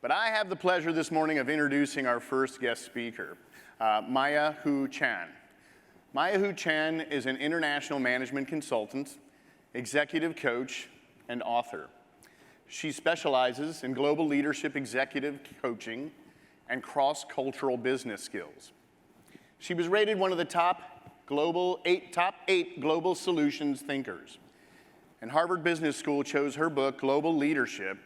But I have the pleasure this morning of introducing our first guest speaker, Maya Hu Chan. Maya Hu Chan is an international management consultant, executive coach, and author. She specializes in global leadership executive coaching and cross-cultural business skills. She was rated one of the top eight global solutions thinkers. And Harvard Business School chose her book, Global Leadership,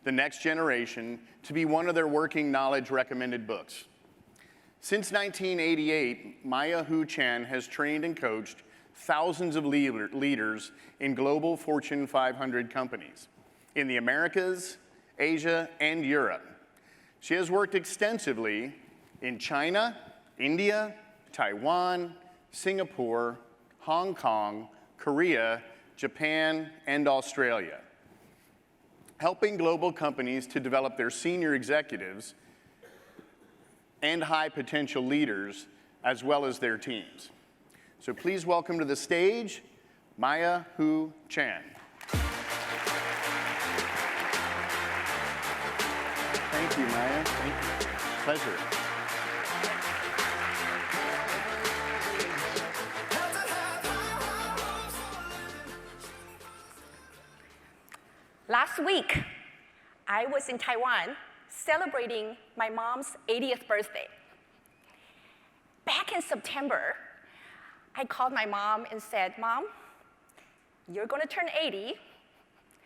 The Next Generation, to be one of their working knowledge recommended books. Since 1988, Maya Hu Chan has trained and coached thousands of leaders in global Fortune 500 companies in the Americas, Asia, and Europe. She has worked extensively in China, India, Taiwan, Singapore, Hong Kong, Korea, Japan, and Australia, helping global companies to develop their senior executives and high potential leaders, as well as their teams. So please welcome to the stage, Maya Hu Chan. Thank you, Maya. Thank you. Pleasure. Last week, I was in Taiwan celebrating my mom's 80th birthday. Back in September, I called my mom and said, "Mom, you're going to turn 80.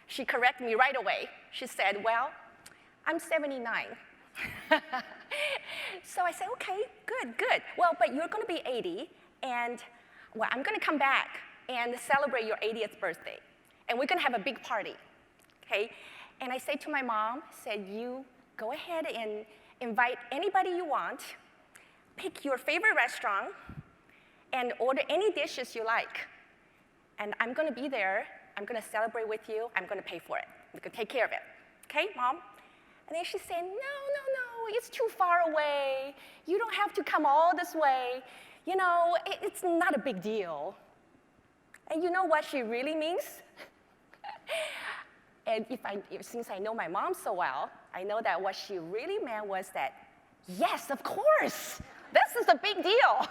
She corrected me right away. She said, "Well, I'm 79. So I said, "Okay, good. Well, but you're going to be 80, and well, I'm going to come back and celebrate your 80th birthday, and we're going to have a big party." Okay? And I said to my mom, "You go ahead and invite anybody you want, pick your favorite restaurant, and order any dishes you like. And I'm going to be there. I'm going to celebrate with you. I'm going to pay for it. I'm going to take care of it. Okay, Mom?" And then she said, No, it's too far away. You don't have to come all this way. You know, it's not a big deal." And you know what she really means? And since I know my mom so well, I know that what she really meant was that, yes, of course, this is a big deal.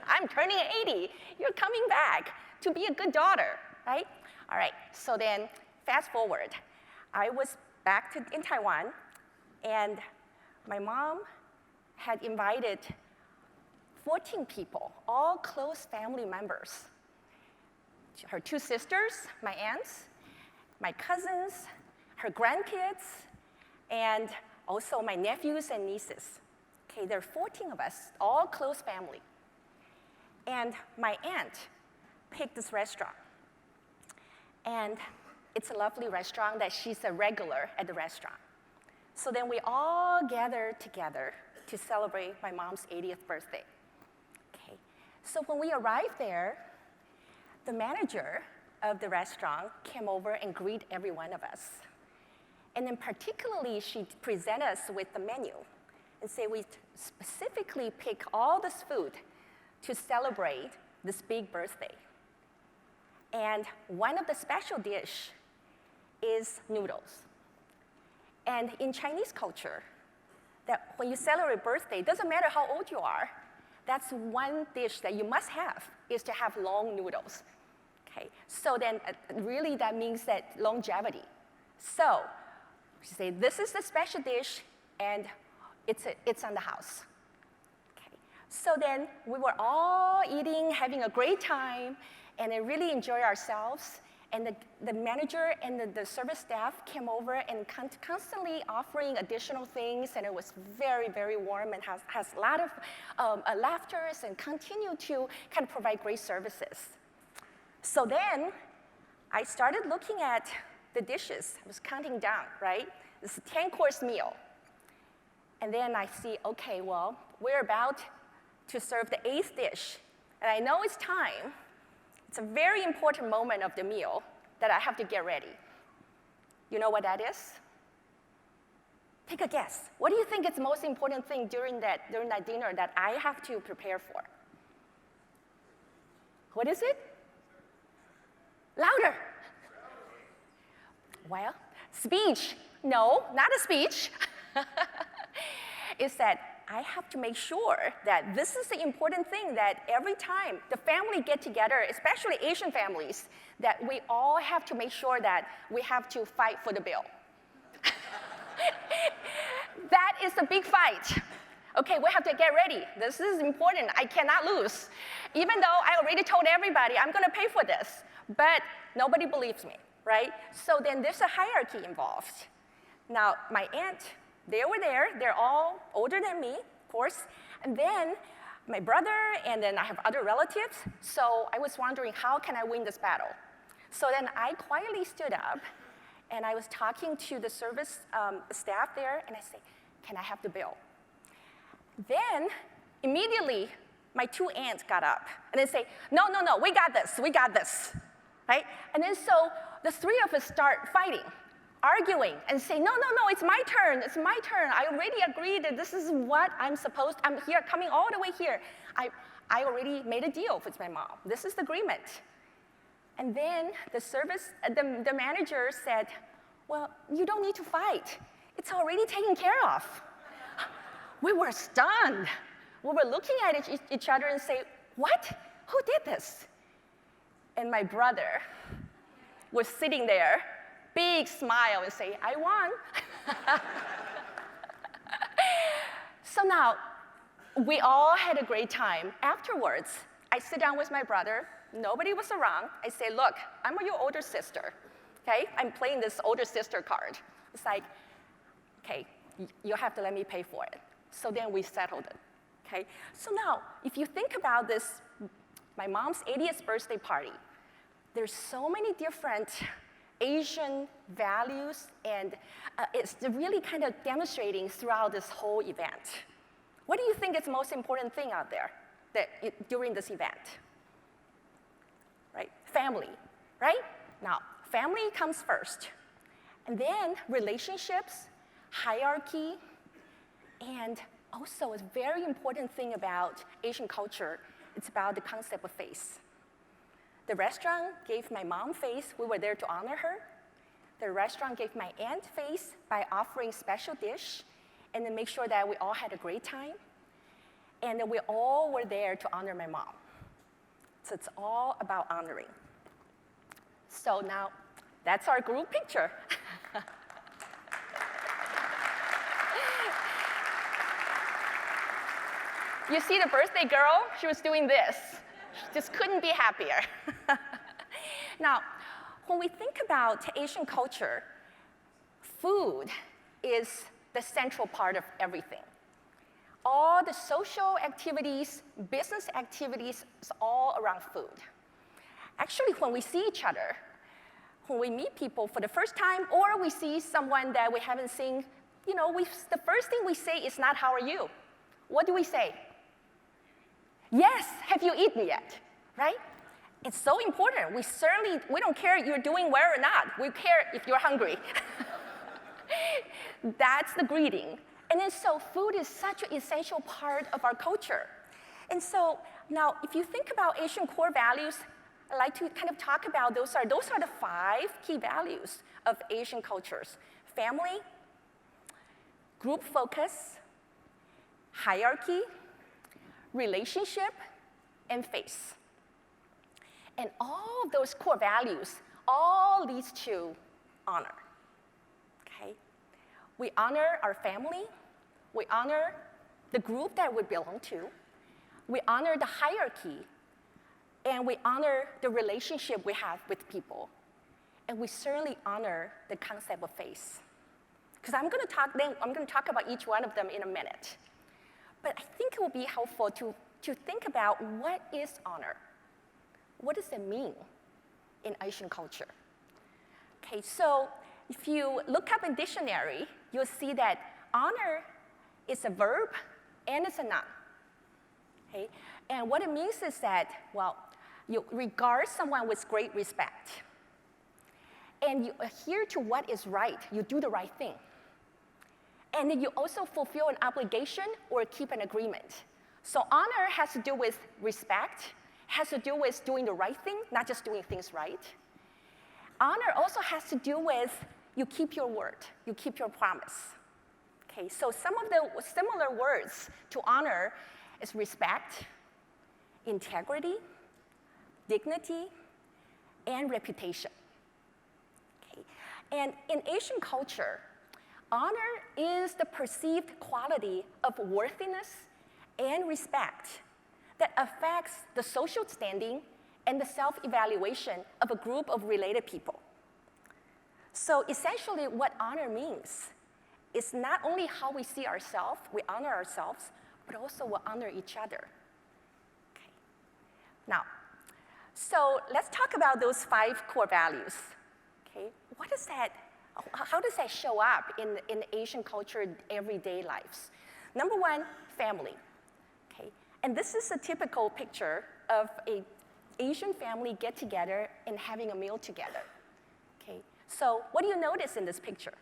I'm turning 80. You're coming back to be a good daughter, right? All right, so then fast forward. I was back in Taiwan, and my mom had invited 14 people, all close family members. Her two sisters, my aunts, my cousins, her grandkids, and also my nephews and nieces. Okay, there are 14 of us, all close family. And my aunt picked this restaurant. And it's a lovely restaurant that she's a regular at the restaurant. So then we all gathered together to celebrate my mom's 80th birthday. Okay, so when we arrived there, the manager of the restaurant came over and greeted every one of us. And then particularly, she presented us with the menu and said we specifically pick all this food to celebrate this big birthday. And one of the special dish is noodles. And in Chinese culture, that when you celebrate birthday, it doesn't matter how old you are, that's one dish that you must have, is to have long noodles. Okay, so then really that means that longevity. So she said, this is the special dish, and it's on the house. Okay, so then we were all eating, having a great time, and I really enjoyed ourselves. And the manager and the service staff came over and constantly offering additional things, and it was very, very warm and has a lot of laughters and continue to kind of provide great services. So then I started looking at the dishes. I was counting down, right? This is a 10-course meal. And then I see, okay, well, we're about to serve the 8th dish. And I know it's time. It's a very important moment of the meal that I have to get ready. You know what that is? Take a guess. What do you think is the most important thing during that dinner that I have to prepare for? What is it? Louder. Well, speech. No, not a speech. is that I have to make sure that this is the important thing, that every time the family get together, especially Asian families, that we all have to make sure that we have to fight for the bill. That is a big fight. Okay, we have to get ready. This is important. I cannot lose. Even though I already told everybody I'm going to pay for this, but nobody believes me, right? So then there's a hierarchy involved. Now, my aunt, they were there. They're all older than me, of course. And then my brother, and then I have other relatives. So I was wondering, how can I win this battle? So then I quietly stood up, and I was talking to the service staff there, and I said, can I have the bill? Then, immediately, my two aunts got up, and they say, no, no, no, we got this, right? And then so the three of us start fighting, arguing, and say, no, no, no, it's my turn. I already agreed that this is what I'm here, coming all the way here. I already made a deal with my mom. This is the agreement. And then the manager said, well, you don't need to fight. It's already taken care of. We were stunned. We were looking at each other and say, what? Who did this? And my brother was sitting there, big smile, and say, I won. So now, we all had a great time. Afterwards, I sit down with my brother. Nobody was around. I say, look, I'm your older sister, okay? I'm playing this older sister card. It's like, okay, you have to let me pay for it. So then we settled it, okay? So now, if you think about this, my mom's 80th birthday party, there's so many different Asian values, and it's really kind of demonstrating throughout this whole event. What do you think is the most important thing out there during this event? Right? Family, right? Now, family comes first, and then relationships, hierarchy, and also a very important thing about Asian culture, it's about the concept of face. The restaurant gave my mom face. We were there to honor her. The restaurant gave my aunt face by offering special dish and then make sure that we all had a great time. And then we all were there to honor my mom. So it's all about honoring. So now, that's our group picture. You see the birthday girl? She was doing this. She just couldn't be happier. Now, when we think about Asian culture, food is the central part of everything. All the social activities, business activities, is all around food. Actually, when we see each other, when we meet people for the first time, or we see someone that we haven't seen, the first thing we say is not, how are you? What do we say? Yes, have you eaten yet, right? It's so important. We don't care if you're doing well or not. We care if you're hungry. That's the greeting. And then so food is such an essential part of our culture. And so now, if you think about Asian core values, I'd like to kind of talk about those are the 5 key values of Asian cultures: family, group focus, hierarchy, relationship, and face. And all of those core values all leads to honor, okay? We honor our family, we honor the group that we belong to, we honor the hierarchy, and we honor the relationship we have with people. And we certainly honor the concept of face. Because I'm going to talk about each one of them in a minute. But I think it will be helpful to think about what is honor. What does it mean in Asian culture? Okay, so if you look up in dictionary, you'll see that honor is a verb and it's a noun. Okay? And what it means is that, well, you regard someone with great respect. And you adhere to what is right. You do the right thing. And then you also fulfill an obligation or keep an agreement. So honor has to do with respect, has to do with doing the right thing, not just doing things right. Honor also has to do with you keep your word, you keep your promise. Okay, so some of the similar words to honor is respect, integrity, dignity, and reputation. Okay. And in Asian culture, honor is the perceived quality of worthiness and respect that affects the social standing and the self-evaluation of a group of related people. So essentially what honor means is not only how we see ourselves, we honor ourselves, but also we honor each other. Okay. Now, so let's talk about those 5 core values. Okay. What is that? How does that show up in Asian culture everyday lives? Number 1, family. Okay. And this is a typical picture of an Asian family get together and having a meal together. Okay. So what do you notice in this picture?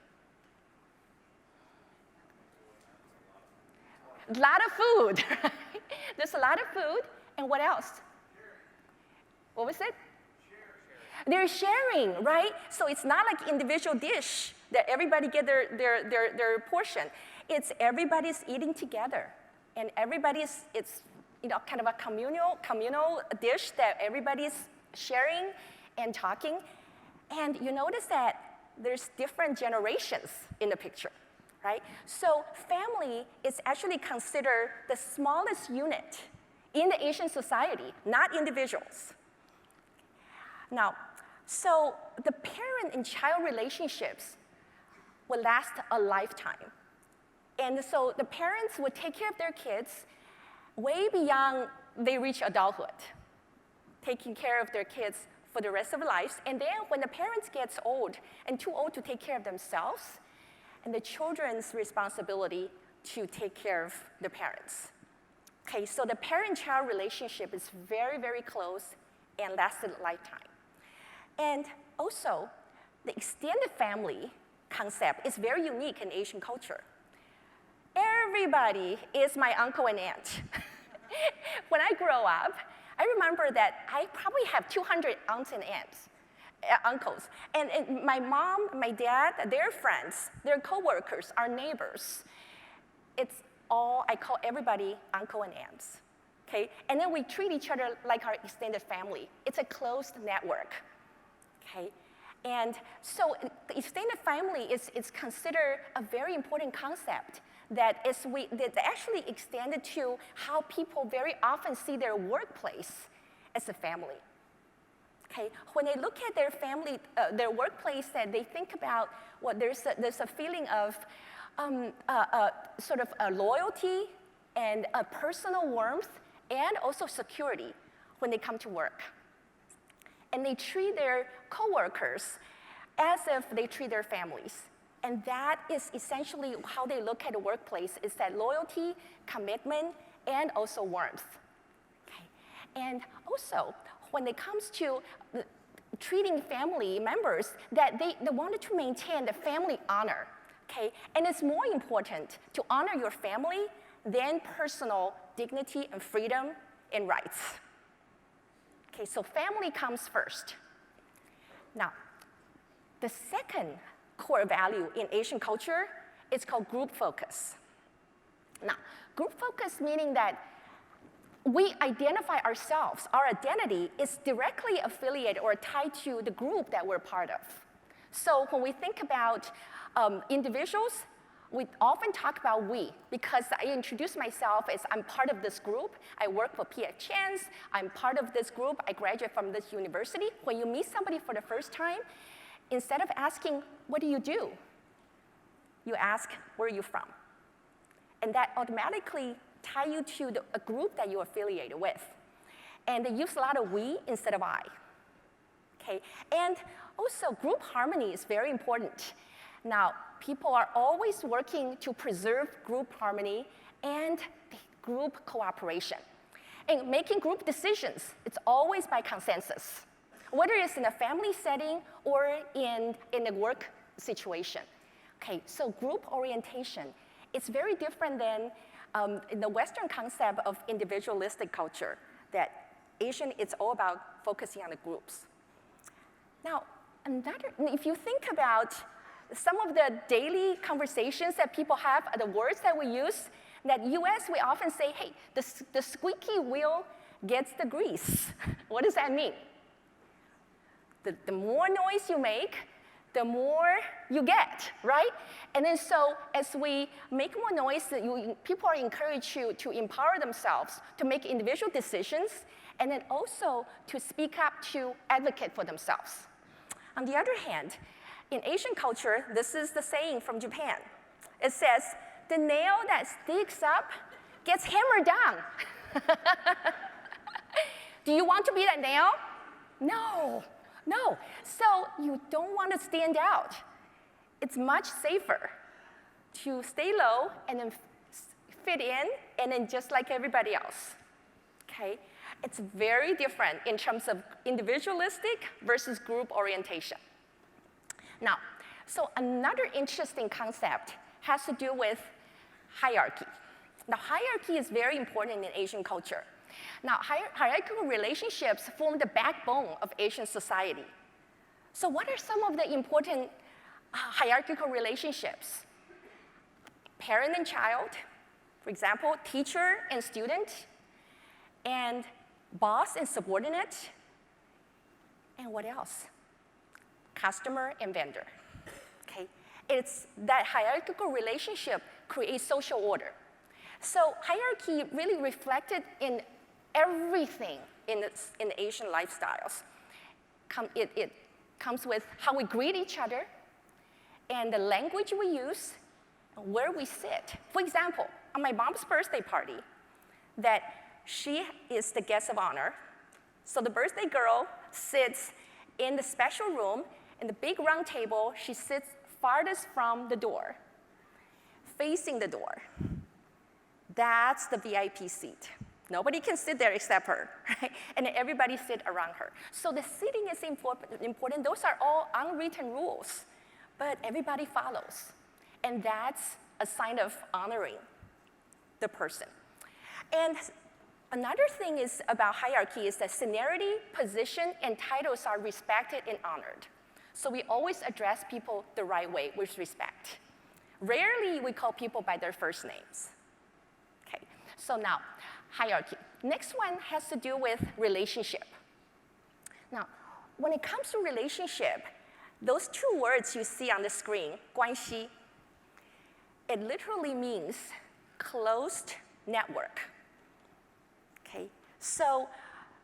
A lot of food, right? There's a lot of food, and what else? What was it? They're sharing, right? So it's not like individual dish that everybody get their portion. It's everybody's eating together, and it's kind of a communal dish that everybody's sharing and talking. And you notice that there's different generations in the picture, right? So family is actually considered the smallest unit in the Asian society, not individuals. Now, so the parent and child relationships will last a lifetime. And so the parents would take care of their kids way beyond they reach adulthood, taking care of their kids for the rest of their lives. And then when the parents gets old and too old to take care of themselves, and the children's responsibility to take care of the parents. Okay, so the parent-child relationship is very, very close and lasts a lifetime. And also, the extended family concept is very unique in Asian culture. Everybody is my uncle and aunt. When I grow up, I remember that I probably have 200 aunts and aunts, uncles. And my mom, my dad, their friends, their coworkers, our neighbors. It's all, I call everybody uncle and aunts. Okay? And then we treat each other like our extended family. It's a closed network. Okay? And so the extended family is considered a very important concept that actually extended to how people very often see their workplace as a family. Okay, when they look at their family, their workplace, that they think about there's a feeling of sort of a loyalty and a personal warmth and also security when they come to work. And they treat their coworkers as if they treat their families. And that is essentially how they look at the workplace, is that loyalty, commitment, and also warmth. Okay. And also, when it comes to treating family members, that they wanted to maintain the family honor. Okay? And it's more important to honor your family than personal dignity and freedom and rights. Okay, so family comes first. Now, the second core value in Asian culture is called group focus. Now, group focus meaning that we identify ourselves, our identity is directly affiliated or tied to the group that we're part of. So when we think about individuals, we often talk about we, because I introduce myself as I'm part of this group. I work for P.F. Chang's. I'm part of this group. I graduate from this university. When you meet somebody for the first time, instead of asking, what do? You ask, where are you from? And that automatically tie you to a group that you're affiliated with. And they use a lot of we instead of I. Okay? And also, group harmony is very important. Now, people are always working to preserve group harmony and group cooperation. And making group decisions, it's always by consensus, whether it's in a family setting or in a work situation. Okay, so group orientation, it's very different than in the Western concept of individualistic culture, that Asian, it's all about focusing on the groups. Now, if you think about some of the daily conversations that people have, the words that we use, that US, we often say, hey, the squeaky wheel gets the grease. What does that mean? The more noise you make, the more you get, right? And then so as we make more noise, people are encouraged to empower themselves, to make individual decisions, and then also to speak up, to advocate for themselves. On the other hand, in Asian culture, this is the saying from Japan. It says, the nail that sticks up gets hammered down. Do you want to be that nail? No. No, so you don't want to stand out. It's much safer to stay low and then fit in and then just like everybody else, okay? It's very different in terms of individualistic versus group orientation. Now, so another interesting concept has to do with hierarchy. Now, hierarchy is very important in Asian culture. Now, hierarchical relationships form the backbone of Asian society. So what are some of the important hierarchical relationships? Parent and child, for example, teacher and student, and boss and subordinate, and what else? Customer and vendor, okay? It's that hierarchical relationship creates social order. So hierarchy really reflected in everything in the Asian lifestyles. It comes with how we greet each other and the language we use, and where we sit. For example, on my mom's birthday party, that she is the guest of honor. So the birthday girl sits in the special room, in the big round table. She sits farthest from the door, facing the door. That's the VIP seat. Nobody can sit there except her, right? And everybody sit around her. So the sitting is important. Those are all unwritten rules, but everybody follows. And that's a sign of honoring the person. And another thing is about hierarchy is that seniority, position, and titles are respected and honored. So we always address people the right way with respect. Rarely we call people by their first names. Okay, so now, hierarchy. Next one has to do with relationship. Now, when it comes to relationship, those two words you see on the screen, 关系, it literally means closed network. Okay, so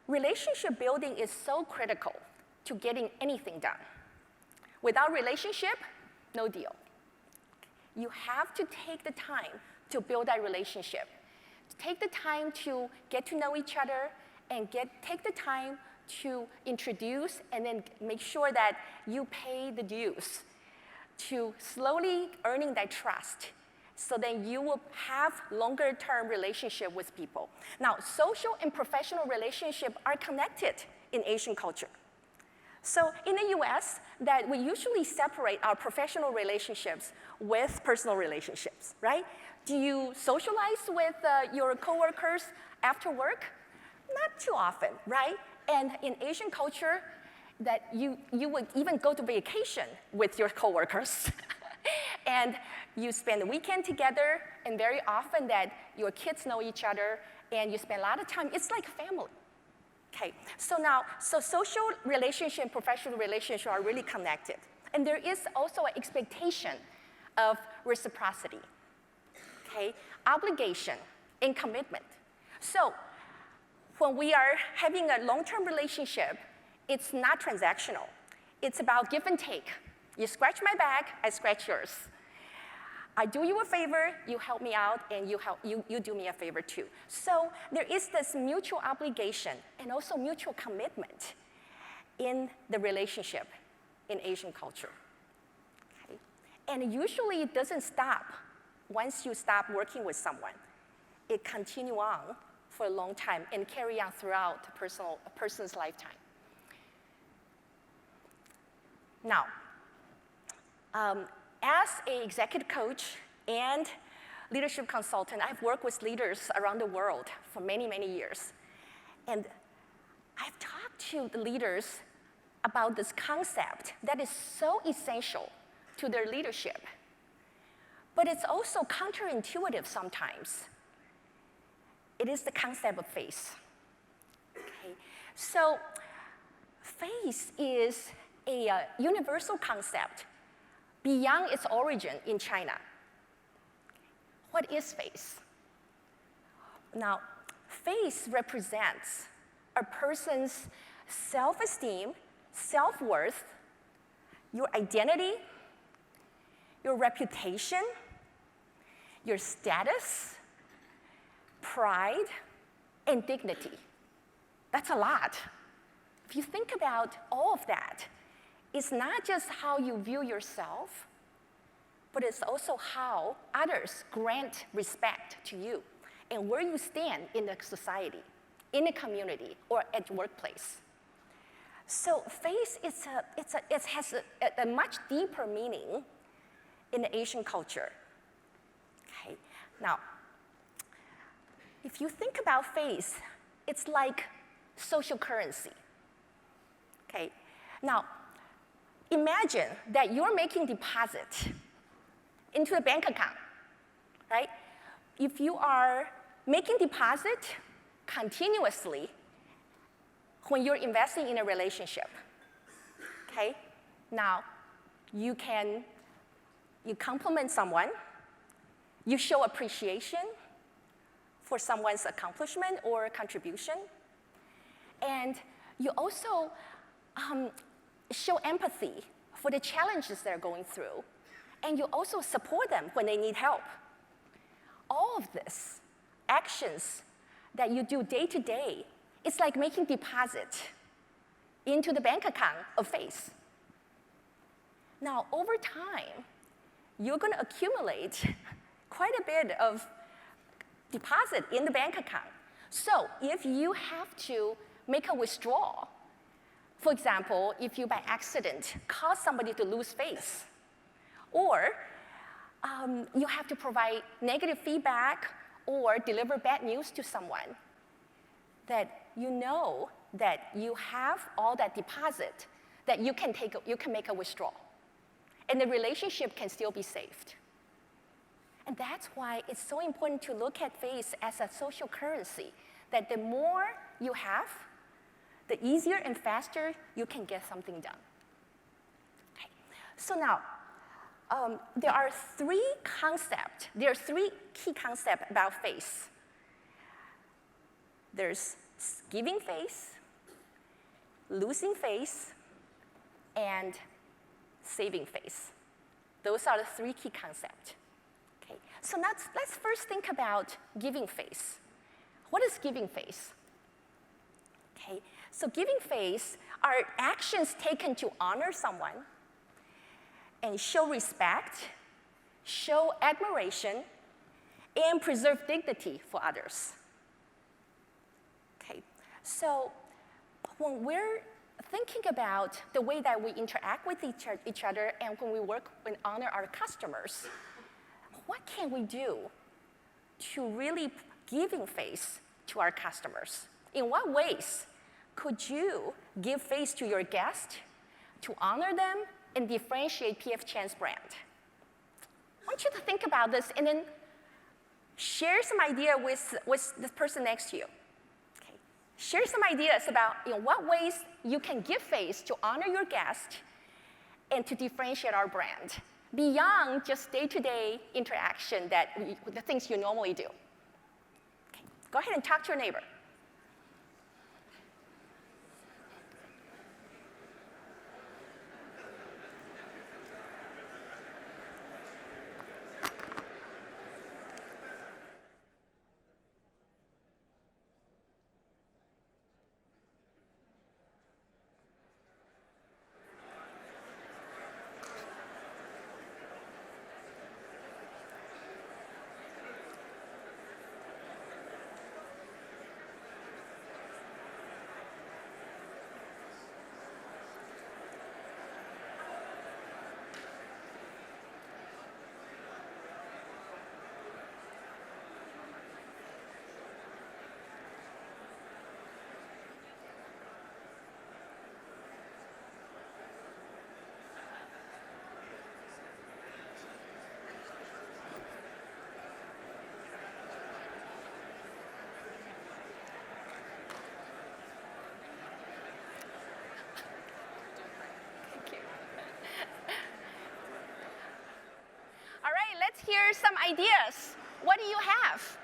relationship building is so critical to getting anything done. Without relationship, no deal. You have to take the time to build that relationship. Take the time to get to know each other and take the time to introduce and then make sure that you pay the dues to slowly earning that trust so then you will have longer term relationship with people. Now, social and professional relationships are connected in Asian culture. So in the US, that we usually separate our professional relationships with personal relationships, right? Do you socialize with your coworkers after work? Not too often, right? And in Asian culture, that you would even go to vacation with your coworkers. And you spend the weekend together, and very often that your kids know each other, and you spend a lot of time, it's like family. Okay, so now, social relationship and professional relationship are really connected. And there is also an expectation of reciprocity, okay? Obligation and commitment. So when we are having a long-term relationship, it's not transactional. It's about give and take. You scratch my back, I scratch yours. I do you a favor, you help me out, and you do me a favor too. So there is this mutual obligation and also mutual commitment in the relationship in Asian culture. Okay? And usually it doesn't stop once you stop working with someone. It continues on for a long time and carry on throughout a person's lifetime. Now, as an executive coach and leadership consultant, I've worked with leaders around the world for many, many years. And I've talked to the leaders about this concept that is so essential to their leadership. But it's also counterintuitive sometimes. It is the concept of face. Okay? So face is a universal concept beyond its origin in China. What is face? Now, face represents a person's self-esteem, self-worth, your identity, your reputation, your status, pride, and dignity. That's a lot. If you think about all of that, it's not just how you view yourself, but it's also how others grant respect to you and where you stand in the society, in the community, or at the workplace. So face it has a much deeper meaning in the Asian culture. Okay. Now, if you think about face, it's like social currency. Okay. Now, imagine that you're making deposit into a bank account, right? If you are making deposit continuously when you're investing in a relationship, okay? Now, you compliment someone, you show appreciation for someone's accomplishment or contribution, and you also show empathy for the challenges they're going through, and you also support them when they need help. All of this actions that you do day to day, it's like making deposit into the bank account of face. Now, over time, you're going to accumulate quite a bit of deposit in the bank account. So if you have to make a withdrawal, for example, if you by accident cause somebody to lose face, or you have to provide negative feedback or deliver bad news to someone, that you know that you have all that deposit that you can make a withdrawal. And the relationship can still be saved. And that's why it's so important to look at face as a social currency, that the more you have, the easier and faster you can get something done. Okay. So now, there are three key concepts about face. There's giving face, losing face, and saving face. Those are the three key concepts. Okay. So let's first think about giving face. What is giving face? Okay. So giving face are actions taken to honor someone and show respect, show admiration, and preserve dignity for others. Okay, so when we're thinking about the way that we interact with each other and when we work and honor our customers, what can we do to really giving face to our customers? In what ways could you give face to your guests to honor them and differentiate P.F. Chang's brand? I want you to think about this and then share some idea with the person next to you. Okay. Share some ideas about in what ways you can give face to honor your guest and to differentiate our brand beyond just day-to-day interaction the things you normally do. Okay. Go ahead and talk to your neighbor. hear some ideas. What do you have?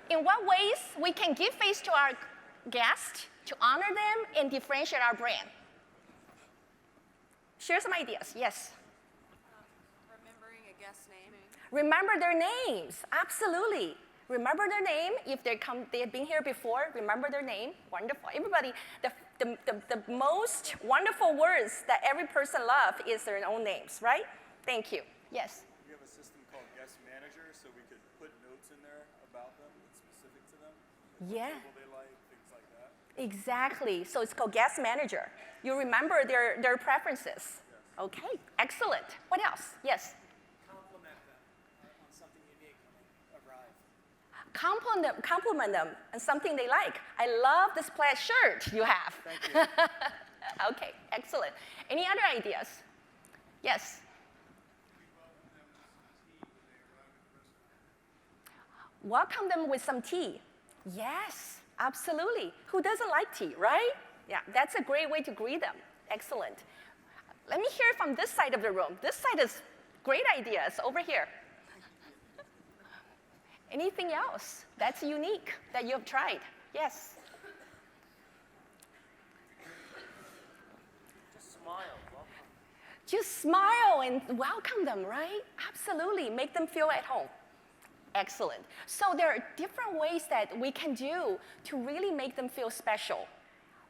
In what ways we can give face to our guests to honor them and differentiate our brand? Share some ideas, yes. Remembering a guest's name. Remember their names, absolutely. Remember their name. If they've been here before, remember their name. Wonderful. Everybody, the most wonderful words that every person loves is their own names, right? Thank you. Yes? We have a system called Guest Manager, so we could put notes in there about them that's specific to them. Yeah. What table they like, things like that. Exactly. So it's called Guest Manager. You remember their preferences. Yes. Okay, excellent. What else? Yes? Compliment them on something unique when they arrive. Compliment them on something they like. I love this plaid shirt you have. Thank you. Okay, excellent. Any other ideas? Yes? Welcome them with some tea. Yes, absolutely. Who doesn't like tea, right? Yeah, that's a great way to greet them. Excellent. Let me hear from this side of the room. This side is great ideas over here. Anything else that's unique that you've tried? Yes. Just smile. Welcome. Just smile and welcome them, right? Absolutely. Make them feel at home. Excellent. So there are different ways that we can do to really make them feel special.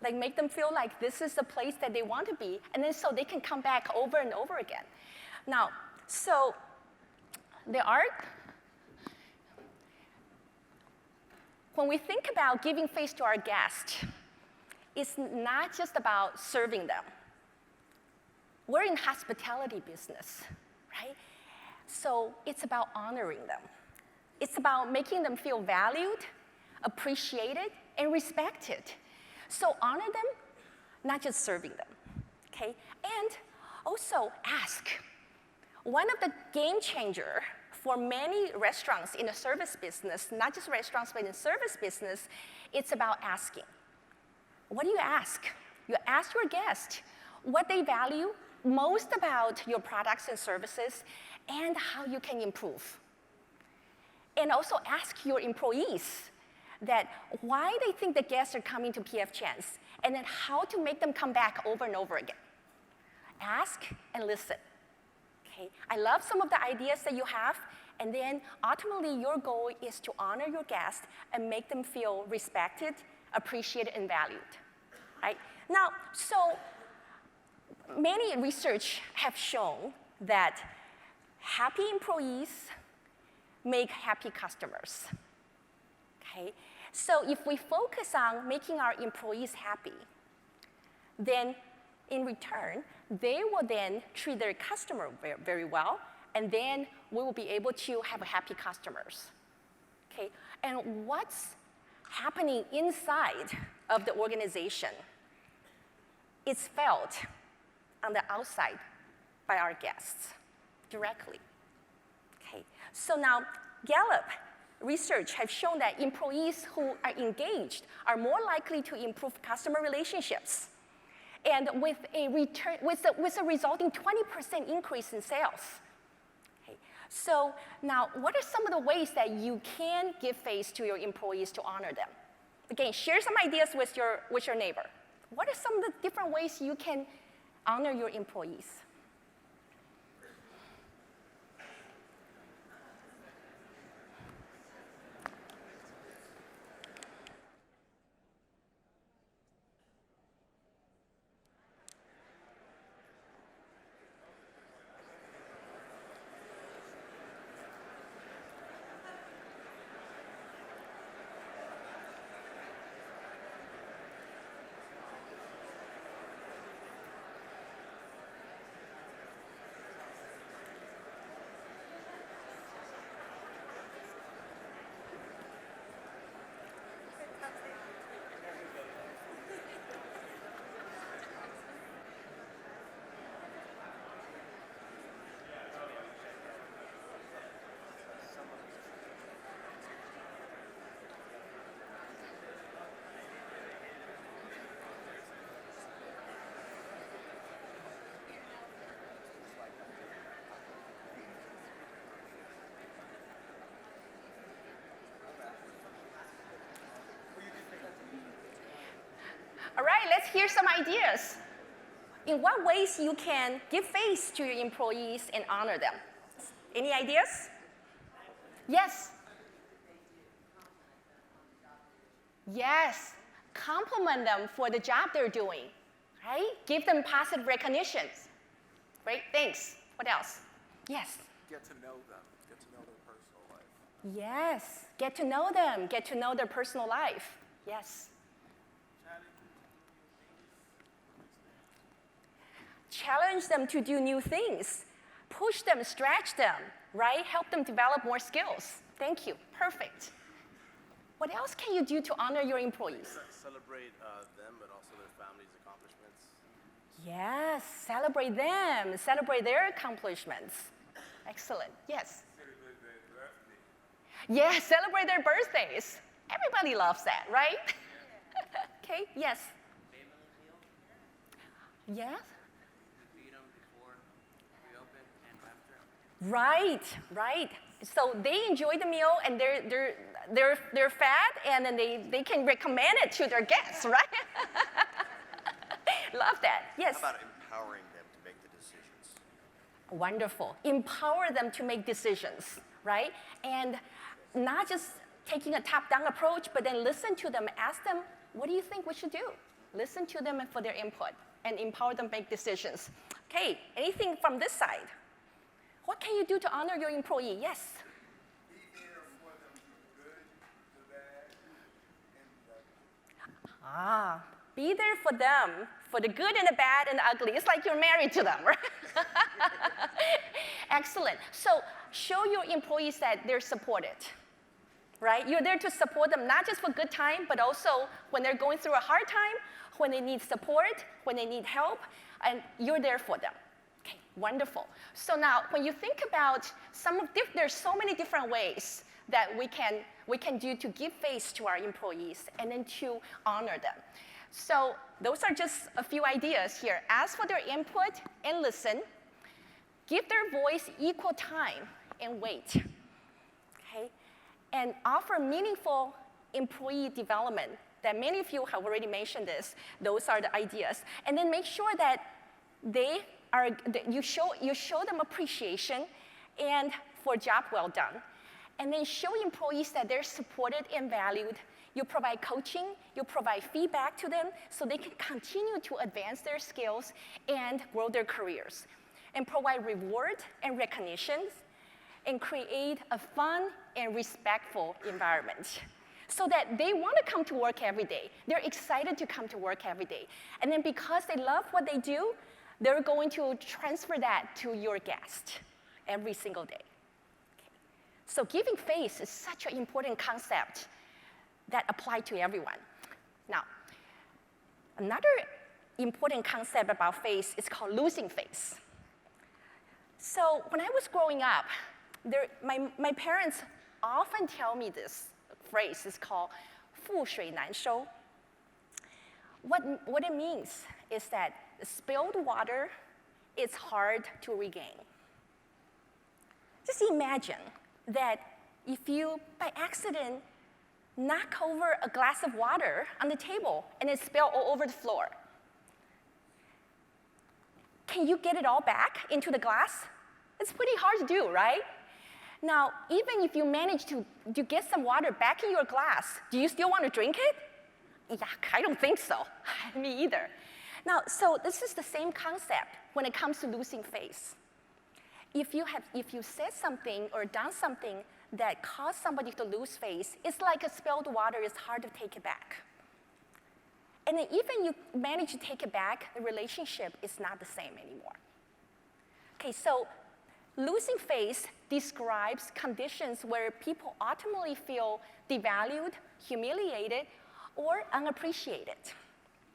Like make them feel like this is the place that they want to be, and then so they can come back over and over again. Now, so when we think about giving face to our guests, it's not just about serving them. We're in hospitality business, right? So it's about honoring them. It's about making them feel valued, appreciated, and respected. So honor them, not just serving them, okay? And also ask. One of the game changer for many restaurants in the service business, not just restaurants, but in the service business, it's about asking. What do you ask? You ask your guests what they value most about your products and services and how you can improve. And also ask your employees that why they think the guests are coming to P.F. Chang's, and then how to make them come back over and over again. Ask and listen. Okay? I love some of the ideas that you have, and then ultimately your goal is to honor your guests and make them feel respected, appreciated, and valued. Right? Now, so many research have shown that happy employees make happy customers. Okay? So if we focus on making our employees happy, then in return, they will then treat their customer very well, and then we will be able to have happy customers. Okay? And what's happening inside of the organization is felt on the outside by our guests directly. Okay? So now, Gallup research has shown that employees who are engaged are more likely to improve customer relationships, and with a resulting 20% increase in sales. Okay. So now, what are some of the ways that you can give face to your employees to honor them? Again, share some ideas with your neighbor. What are some of the different ways you can honor your employees? All right, let's hear some ideas. In what ways you can give face to your employees and honor them? Any ideas? Yes. Yes, compliment them for the job they're doing, right? Give them positive recognitions. Great, thanks. What else? Yes. Get to know them. Get to know their personal life. Yes, get to know them, get to know their personal life. Yes. Challenge them to do new things. Push them, stretch them, right? Help them develop more skills. Thank you, perfect. What else can you do to honor your employees? Celebrate them, but also their families' accomplishments. Yes, celebrate them, celebrate their accomplishments. Excellent, yes. Yes, celebrate their birthdays. Everybody loves that, right? Okay, yes. Yes? Feed them before we open and after. Right, right. So they enjoy the meal and they're fed and then they can recommend it to their guests, right? Love that. Yes. How about empowering them to make the decisions? Wonderful. Empower them to make decisions, right? And not just taking a top-down approach, but then listen to them, ask them, what do you think we should do? Listen to them for their input and empower them to make decisions. Okay, anything from this side? What can you do to honor your employee? Yes? Be there for them through good, the bad, and the ugly. Ah, be there for them, for the good and the bad and the ugly. It's like you're married to them, right? Excellent. So show your employees that they're supported, right? You're there to support them, not just for good time, but also when they're going through a hard time, when they need support, when they need help, and you're there for them. Okay, wonderful. So now, when you think about there's so many different ways that we can do to give face to our employees and then to honor them. So those are just a few ideas here. Ask for their input and listen. Give their voice equal time and weight. Okay? And offer meaningful employee development that many of you have already mentioned this. Those are the ideas. And then make sure that you show them appreciation and for a job well done. And then show employees that they're supported and valued. You provide coaching, you provide feedback to them so they can continue to advance their skills and grow their careers. And provide reward and recognitions and create a fun and respectful environment so that they want to come to work every day. They're excited to come to work every day. And then because they love what they do, they're going to transfer that to your guest every single day. Okay. So giving face is such an important concept that applies to everyone. Now, another important concept about face is called losing face. So when I was growing up, my parents often tell me this phrase. It's called 覆水难收. What it means is that spilled water is hard to regain. Just imagine that if you, by accident, knock over a glass of water on the table and it spills all over the floor. Can you get it all back into the glass? It's pretty hard to do, right? Now, even if you manage to get some water back in your glass, do you still want to drink it? Yeah, I don't think so. Me either. Now, so this is the same concept when it comes to losing face. If you said something or done something that caused somebody to lose face, it's like a spilled water, it's hard to take it back. And then even you manage to take it back, the relationship is not the same anymore. Okay, so losing face describes conditions where people ultimately feel devalued, humiliated, or unappreciated.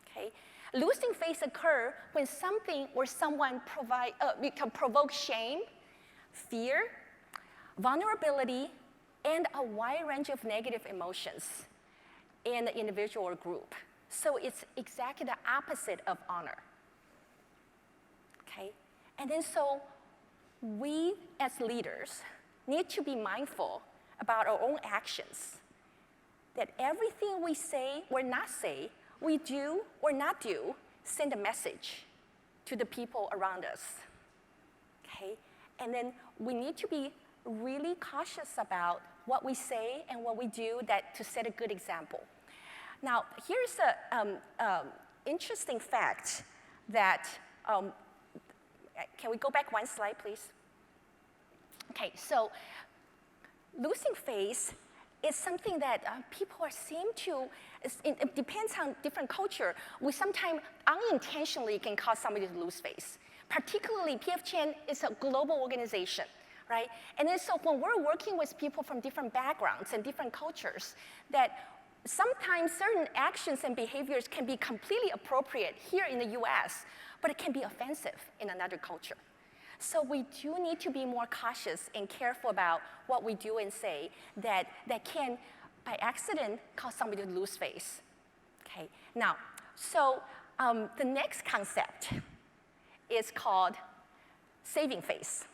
Okay? Losing face occurs when something or someone can provoke shame, fear, vulnerability, and a wide range of negative emotions in the individual or group. So it's exactly the opposite of honor. Okay? And then so we as leaders need to be mindful about our own actions, that everything we say or not say we do or not do send a message to the people around us. Okay? And then we need to be really cautious about what we say and what we do to set a good example. Now, here's an interesting fact that, can we go back one slide, please? Okay, so losing face is something that people seem to, it depends on different culture. We sometimes unintentionally can cause somebody to lose face. Particularly, PF Chang is a global organization, right? And then so when we're working with people from different backgrounds and different cultures, that sometimes certain actions and behaviors can be completely appropriate here in the US, but it can be offensive in another culture. So we do need to be more cautious and careful about what we do and say that can, by accident, cause somebody to lose face. Okay, now, so the next concept is called saving face.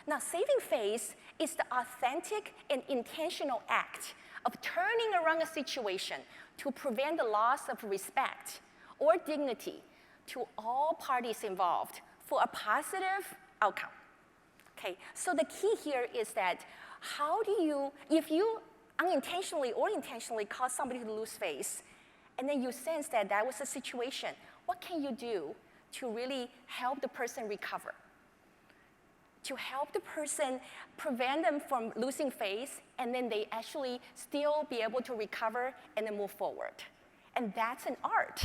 Now, saving face is the authentic and intentional act of turning around a situation to prevent the loss of respect or dignity to all parties involved for a positive outcome. Okay, so the key here is that how do you, if you unintentionally or intentionally cause somebody to lose face, and then you sense that that was a situation, what can you do to really help the person recover? To help the person prevent them from losing face, and then they actually still be able to recover and then move forward. And that's an art.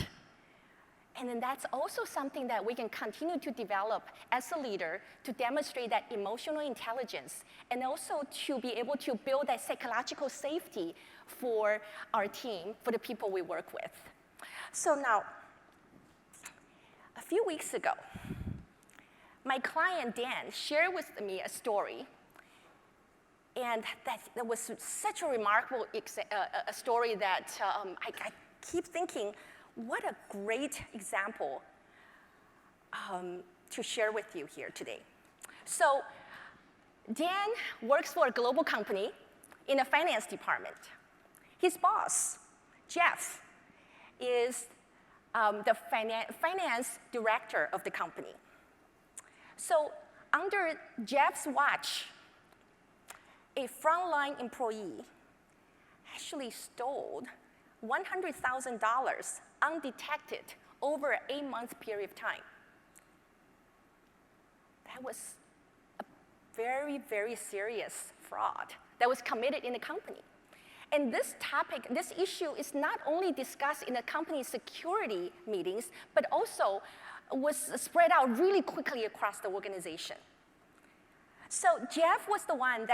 And then that's also something that we can continue to develop as a leader to demonstrate that emotional intelligence and also to be able to build that psychological safety for our team, for the people we work with. So now, a few weeks ago, my client Dan shared with me a story, and that was such a remarkable a story that I keep thinking, what a great example to share with you here today. So Dan works for a global company in a finance department. His boss, Jeff, is the finance director of the company. So under Jeff's watch, a frontline employee actually stole $100,000 undetected over an 8-month period of time. That was a very, very serious fraud that was committed in the company. And this topic, this issue is not only discussed in the company's security meetings, but also was spread out really quickly across the organization. So Jeff was the one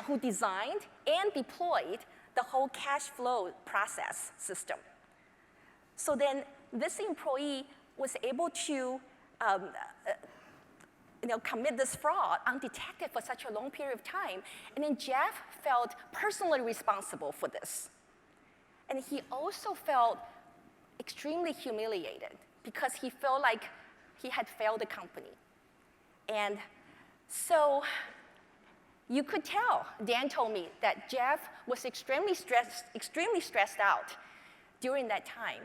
who designed and deployed the whole cash flow process system. So then this employee was able to commit this fraud undetected for such a long period of time. And then Jeff felt personally responsible for this. And he also felt extremely humiliated because he felt like he had failed the company. And so you could tell, Dan told me, that Jeff was extremely stressed out during that time.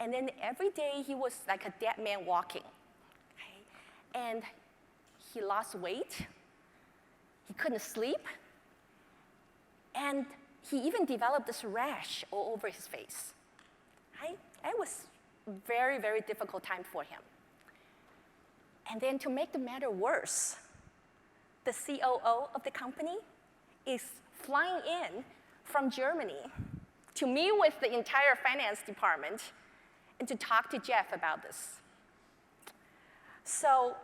And then every day he was like a dead man walking. Okay? And he lost weight, he couldn't sleep, and he even developed this rash all over his face. Right? It was a very, very difficult time for him. And then to make the matter worse, the COO of the company is flying in from Germany to meet with the entire finance department and to talk to Jeff about this. So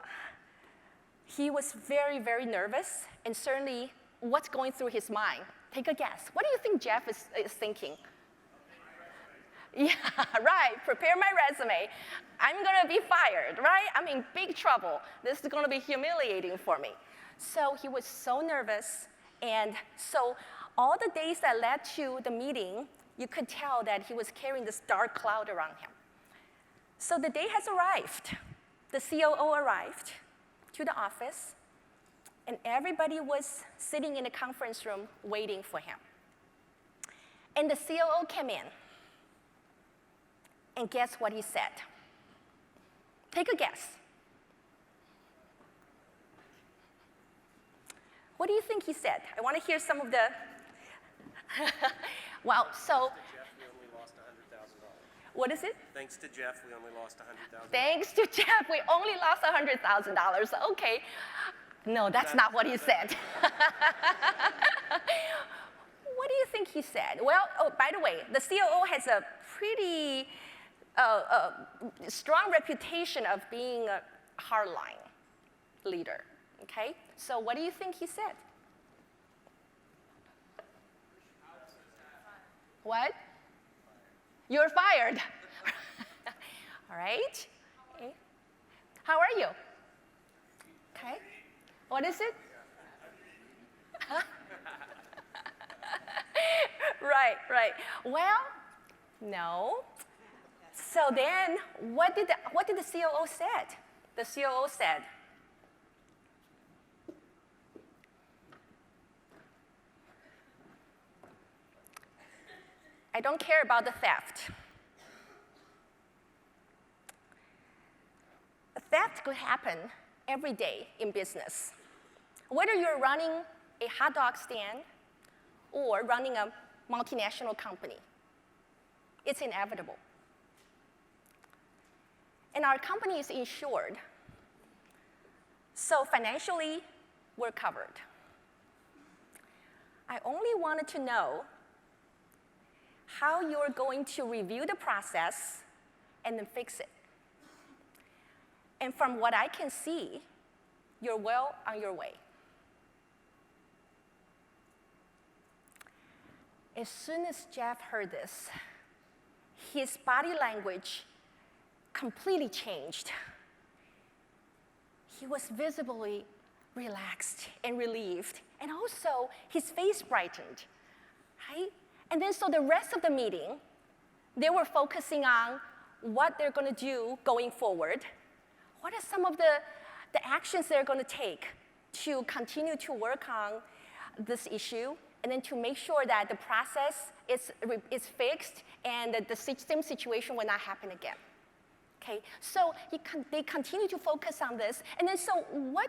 he was very, very nervous, and certainly what's going through his mind? Take a guess. What do you think Jeff is thinking? Yeah, right, prepare my resume. I'm gonna be fired, right? I'm in big trouble. This is gonna be humiliating for me. So he was so nervous, and so all the days that led to the meeting, you could tell that he was carrying this dark cloud around him. So the day has arrived. The COO arrived to the office, and everybody was sitting in the conference room waiting for him. And the COO came in. And guess what he said? Take a guess. What do you think he said? I want to hear some of the. Well, so. Jeff, we only lost $100,000. What is it? Thanks to Jeff, we only lost $100,000. Thanks to Jeff, we only lost $100,000. Okay. No, that's not what he said. What do you think he said? Well, oh, by the way, the COO has a pretty strong reputation of being a hardline leader. Okay? So what do you think he said? What? You're fired. All right. Okay. How are you? Okay. What is it? Right. Well, no. So then, what did the COO said? The COO said, I don't care about the theft. Theft could happen every day in business. Whether you're running a hot dog stand or running a multinational company, it's inevitable. And our company is insured. So financially, we're covered. I only wanted to know how you're going to review the process and then fix it. And from what I can see, you're well on your way. As soon as Jeff heard this, his body language completely changed. He was visibly relaxed and relieved, and also his face brightened, right? And then so the rest of the meeting, they were focusing on what they're going to do going forward. What are some of the actions they're going to take to continue to work on this issue, and then to make sure that the process is fixed and that the same situation will not happen again. Okay, so they continue to focus on this, and then so what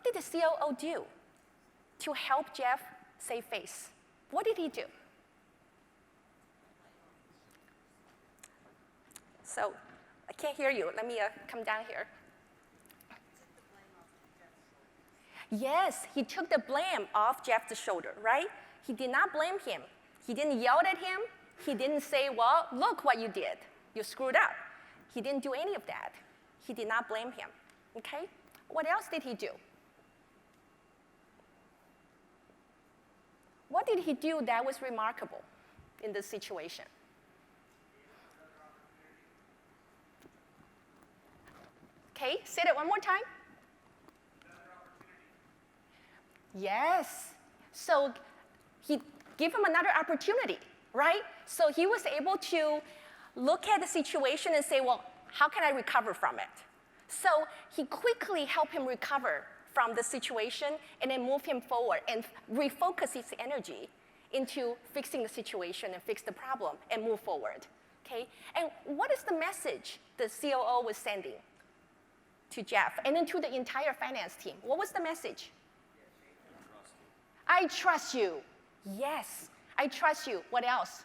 did the COO do to help Jeff save face? What did he do? So I can't hear you. Let me come down here. Yes, he took the blame off Jeff's shoulder, right? He did not blame him. He didn't yell at him. He didn't say, well, look what you did. You screwed up. He didn't do any of that. He did not blame him, okay? What else did he do? What did he do that was remarkable in this situation? Okay, say that one more time. Yes. So he gave him another opportunity, right? So he was able to look at the situation and say, well, how can I recover from it? So he quickly helped him recover from the situation and then move him forward and refocus his energy into fixing the situation and fix the problem and move forward, okay? And what is the message the COO was sending to Jeff and then to the entire finance team? What was the message? I trust you. Yes, I trust you. What else?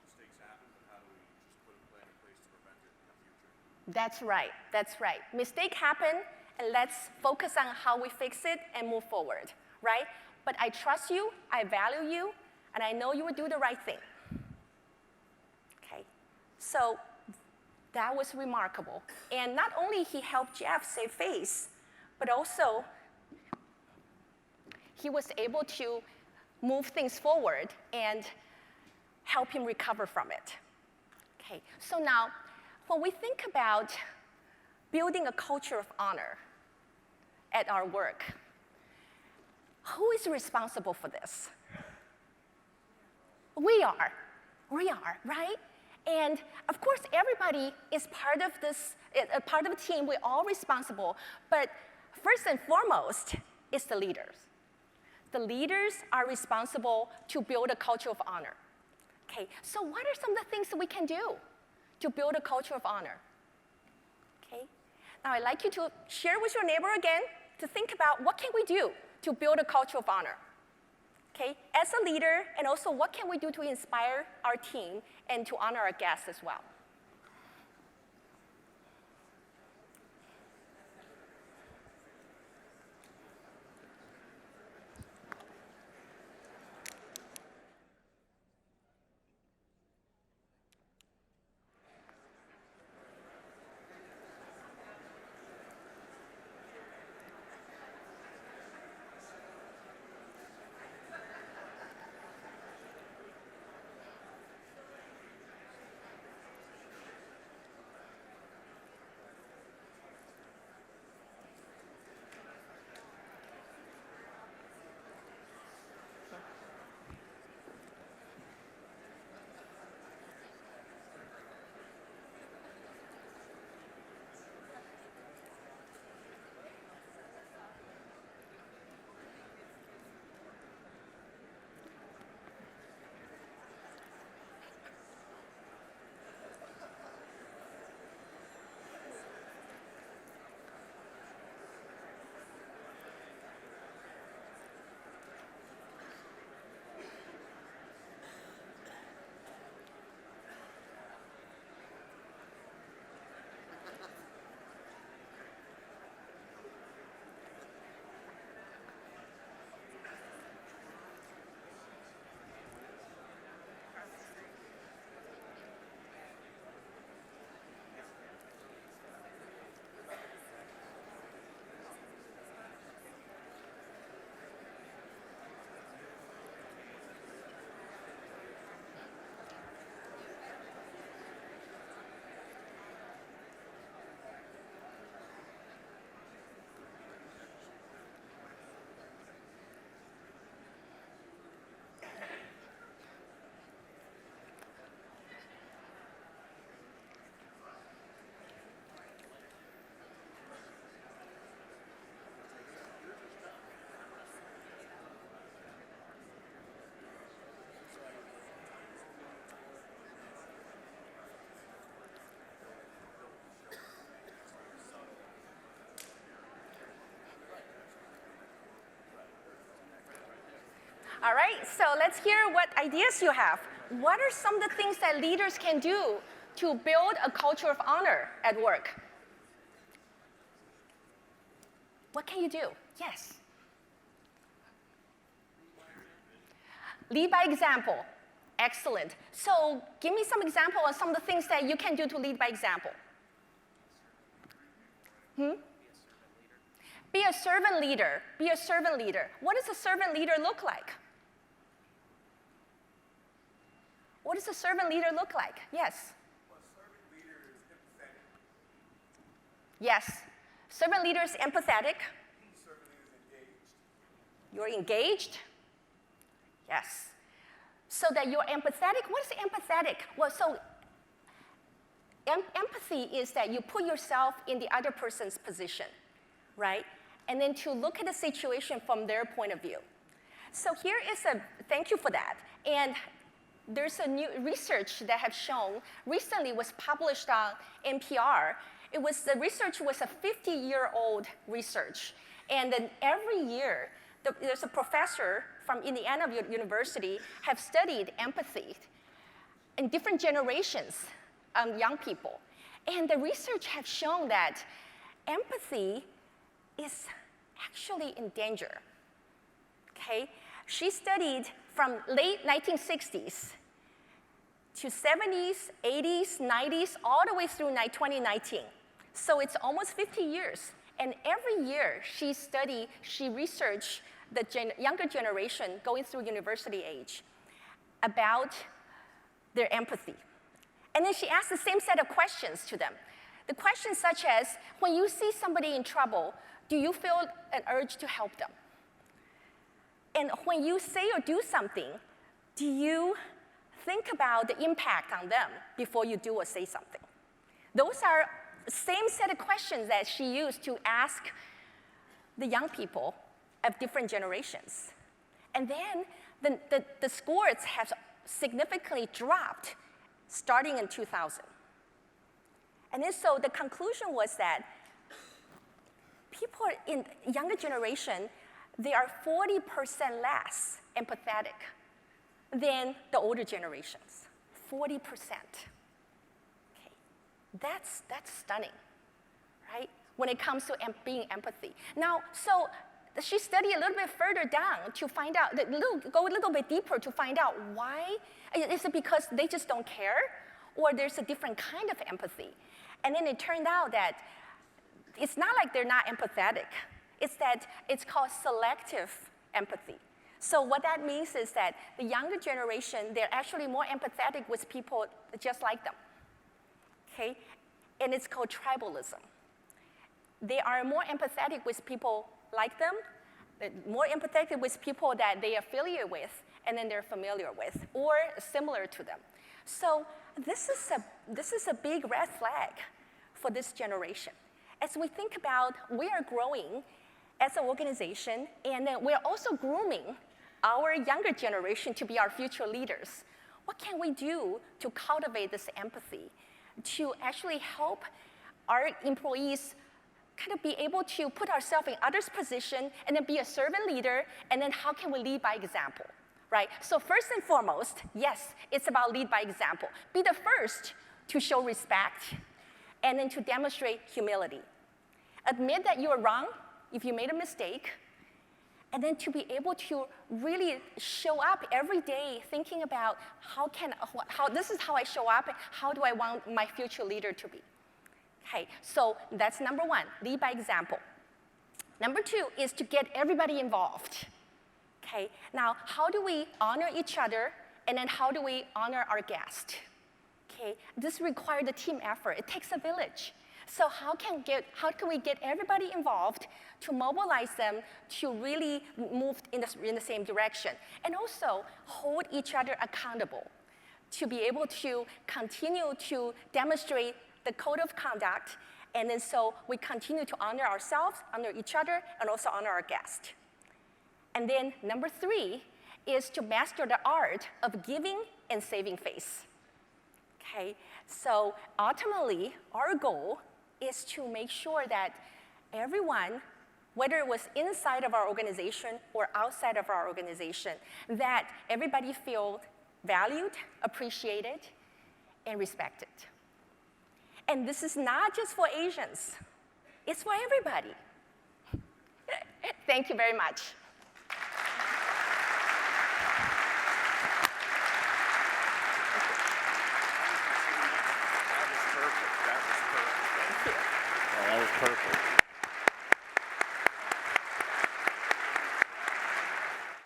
Mistakes happen, but how do we just put a plan in place to prevent it in the future? That's right. Mistake happen, and let's focus on how we fix it and move forward, right? But I trust you, I value you, and I know you will do the right thing. Okay, so that was remarkable. And not only he helped Jeff save face, but also he was able to move things forward and help him recover from it. Okay, so now, when we think about building a culture of honor at our work, who is responsible for this? We are, right? And of course, everybody is part of this, part of the team. We're all responsible. But first and foremost, it's the leaders. The leaders are responsible to build a culture of honor. Okay, so what are some of the things that we can do to build a culture of honor? Okay, now I'd like you to share with your neighbor again to think about what can we do to build a culture of honor. Okay, as a leader, and also what can we do to inspire our team and to honor our guests as well. All right, so let's hear what ideas you have. What are some of the things that leaders can do to build a culture of honor at work? What can you do? Yes. Lead by example. Excellent. So give me some example of some of the things that you can do to lead by example. Be a servant leader. Be a servant leader. What does a servant leader look like? What does a servant leader look like? Yes. Well, a servant leader is empathetic. Yes. Servant leader is empathetic. Servant leader is engaged. You're engaged. Yes. So that you're empathetic. What is empathetic? Well, so empathy is that you put yourself in the other person's position, right? And then to look at the situation from their point of view. So here is thank you for that. And there's a new research that have shown, recently was published on NPR. The research was a 50-year-old research. And then every year, there's a professor from Indiana University have studied empathy in different generations of young people. And the research have shown that empathy is actually in danger, okay? She studied from late 1960s to 70s, 80s, 90s, all the way through 2019. So it's almost 50 years. And every year she researched the younger generation going through university age about their empathy. And then she asked the same set of questions to them. The questions such as, when you see somebody in trouble, do you feel an urge to help them? And when you say or do something, do you think about the impact on them before you do or say something? Those are the same set of questions that she used to ask the young people of different generations. And then the scores have significantly dropped starting in 2000. And then so the conclusion was that people in younger generation, they are 40% less empathetic than the older generations, 40%. Okay. That's stunning, right? When it comes to being empathy. Now, so she studied a little bit further down to find out, go a little bit deeper to find out why. Is it because they just don't care? Or there's a different kind of empathy? And then it turned out that it's not like they're not empathetic. It's that it's called selective empathy. So what that means is that the younger generation, they're actually more empathetic with people just like them, okay? And it's called tribalism. They are more empathetic with people like them, more empathetic with people that they are familiar with, and then they're familiar with, or similar to them. So this is a big red flag for this generation. As we think about, we are growing as an organization, and then we're also grooming our younger generation to be our future leaders. What can we do to cultivate this empathy, to actually help our employees kind of be able to put ourselves in others' position and then be a servant leader, and then how can we lead by example, right? So first and foremost, yes, it's about lead by example. Be the first to show respect and then to demonstrate humility. Admit that you are wrong if you made a mistake, and then to be able to really show up every day thinking about how this is how I show up, how do I want my future leader to be. Okay, so that's number one, lead by example. Number two is to get everybody involved. Okay, now how do we honor each other, and then how do we honor our guest? Okay, this requires a team effort. It takes a village. So how can we get everybody involved to mobilize them to really move in the same direction? And also hold each other accountable to be able to continue to demonstrate the code of conduct, and then so we continue to honor ourselves, honor each other, and also honor our guest. And then number three is to master the art of giving and saving face. Okay, so ultimately, our goal is to make sure that everyone, whether it was inside of our organization or outside of our organization, that everybody feels valued, appreciated, and respected. And this is not just for Asians, it's for everybody. Thank you very much.